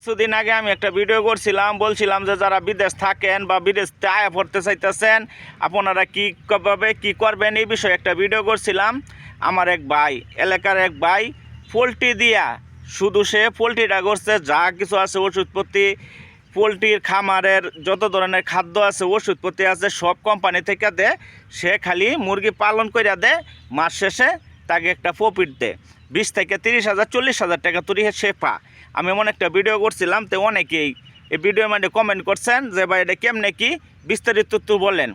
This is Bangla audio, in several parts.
কিছুদিন আগে আমি একটা ভিডিও করছিলাম, বলছিলাম যে যারা বিদেশ থাকেন বা বিদেশ আয়া পড়তে চাইতেছেন আপনারা কীভাবে কী করবেন এই বিষয়ে একটা ভিডিও করছিলাম। আমার এক ভাই, এলাকার এক ভাই পোলট্রি দিয়া শুধু সে পোলট্রিটা করছে, যা কিছু আছে ওষুধপত্তি, পোলট্রির খামারের যত ধরনের খাদ্য আছে ওষুধপত্তি আছে সব কোম্পানি থেকে দেয়। সে খালি মুরগি পালন করে দেয়, মাস শেষে তাকে একটা প্রফিট দেয় 20 থেকে 30,000 40,000 টাকা তুলি সে পা। আমি এমন একটা ভিডিও করছিলাম, তো অনেকেই এই ভিডিওর মধ্যে কমেন্ট করছেন যে ভাই এটা কেমনে কি বিস্তারিত তো বলেন।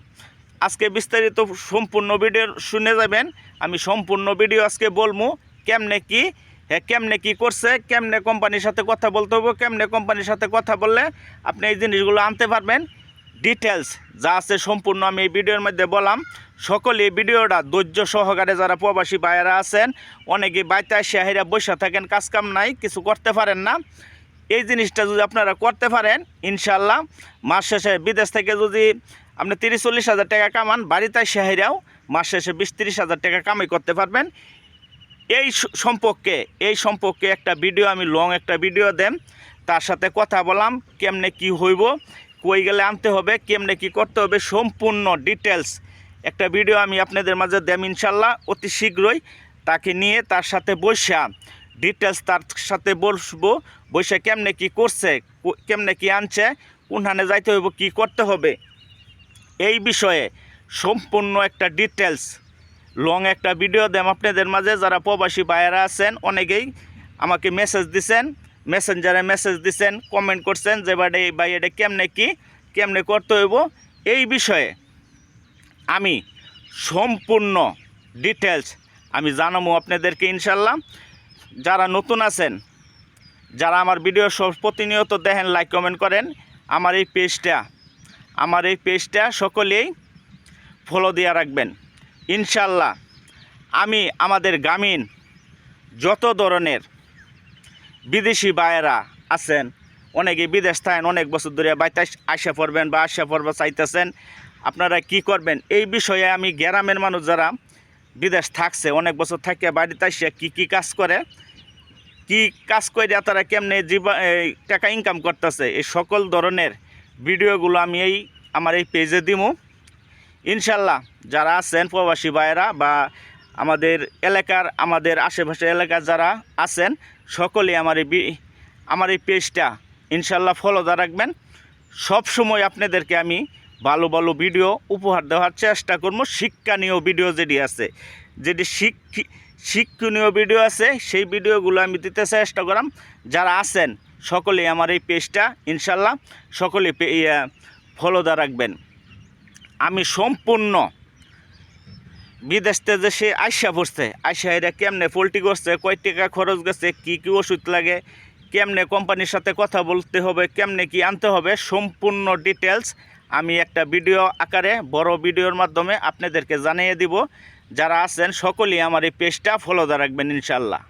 আজকে বিস্তারিত সম্পূর্ণ ভিডিও শুনে যাবেন। আমি সম্পূর্ণ ভিডিও আজকে বলবো কেমনে কি, হ্যাঁ কেমনে কি করছে, কেমনে কোম্পানির সাথে কথা বলতে হবে, কেমনে কোম্পানির সাথে কথা বললে আপনি এই জিনিসগুলো আনতে পারবেন। ডিটেলস যা আছে সম্পূর্ণ আমি এই ভিডিওর মধ্যে বললাম। সকলে এই ভিডিওটা ধৈর্য সহকারে, যারা প্রবাসী ভাইয়েরা আছেন, অনেকে বাইতে শাহিরা বসে থাকেন, কাজকাম নাই, কিছু করতে পারেন না, এই জিনিসটা যদি আপনারা করতে পারেন ইনশাল্লাহ মাস শেষে বিদেশ থেকে যদি আপনি 30-40,000 টাকা কামান, বাড়িতে শাহিরাও মাস শেষে 20-30,000 টাকা কামাই করতে পারবেন। এই সম্পর্কে একটা ভিডিও আমি লং একটা ভিডিও দেন, তার সাথে কথা বললাম কেমনে কি হইব, কই গেলে আনতে হবে, কেমনে কি করতে হবে, সম্পূর্ণ ডিটেলস একটা ভিডিও আমি আপনাদের মাঝে দেম ইনশাল্লাহ অতি শীঘ্রই। তাকে নিয়ে তার সাথে বসা ডিটেলস তার সাথে বসবো, বসে কেমনে কি করছে, কেমনে কি আনছে, কোনখানে যাইতে হইব, কি করতে হবে, এই বিষয়ে সম্পূর্ণ একটা ডিটেলস লং একটা ভিডিও দেম আপনাদের মাঝে। যারা প্রবাসী ভাইয়েরা আছেন অনেকেই আমাকে মেসেজ দিছেন, মেসেঞ্জারে মেসেজ দিছেন, কমেন্ট করছেন যে ভাই এটা কেমনে কি কেমনে করতে হইব, এই বিষয়ে আমি সম্পূর্ণ ডিটেলস আমি জানাবো আপনাদেরকে ইনশাল্লাহ। যারা নতুন আছেন, যারা আমার ভিডিও সব প্রতিনিয়ত দেখেন, লাইক কমেন্ট করেন, আমার এই পেজটা সকলেই ফলো দিয়ে রাখবেন ইনশাল্লাহ। আমি আমাদের গ্রামীণ যত ধরনের বিদেশি ভাইয়েরা আছেন, অনেকে বিদেশ থাকেন, অনেক বছর ধরে বাইতে আসা পড়বেন বা আসা পড়বা চাইতেছেন, আপনারা কি করবেন এই বিষয়ে আমি গ্রামের মানুষ যারা বিদেশ থাকছে অনেক বছর থাকে বাড়িতে আসে কি কাজ করে, তারা কেমনে টাকা ইনকাম করতেছে, এই সকল ধরনের ভিডিওগুলো আমি আমার এই পেজে দিব ইনশাল্লাহ। যারা আছেন প্রবাসী ভাইয়েরা বা আমাদের এলাকার, আমাদের আশেপাশে এলাকার যারা আছেন সকলেই আমার এই পেজটা ইনশাল্লাহ ফলো দিয়ে রাখবেন। সব সময় আপনাদেরকে আমি ভালো ভালো ভিডিও উপহার দেওয়ার চেষ্টা করবো। শিক্ষণীয় ভিডিও যেটি শিক্ষণীয় ভিডিও আছে সেই ভিডিওগুলো আমি দিতে চেষ্টা করাম। যারা আছেন সকলেই আমার এই পেজটা ইনশাল্লাহ সকলে ফলো দিয়ে রাখবেন। আমি সম্পূর্ণ বিদেশ থেকে সে আইসা পড়ছে, এরা কেমনে পোলট্রি করছে, কয় টাকা খরচ গেছে, কি ওষুধ লাগে, কেমনে কোম্পানির সাথে কথা বলতে হবে, কেমনে কি আনতে হবে, সম্পূর্ণ ডিটেলস আমি একটা ভিডিও আকারে বড় ভিডিওর মাধ্যমে আপনাদেরকে জানিয়ে দিব। যারা আছেন সকলেই আমার এই পেজটা ফলো দিয়ে রাখবেন ইনশাল্লাহ।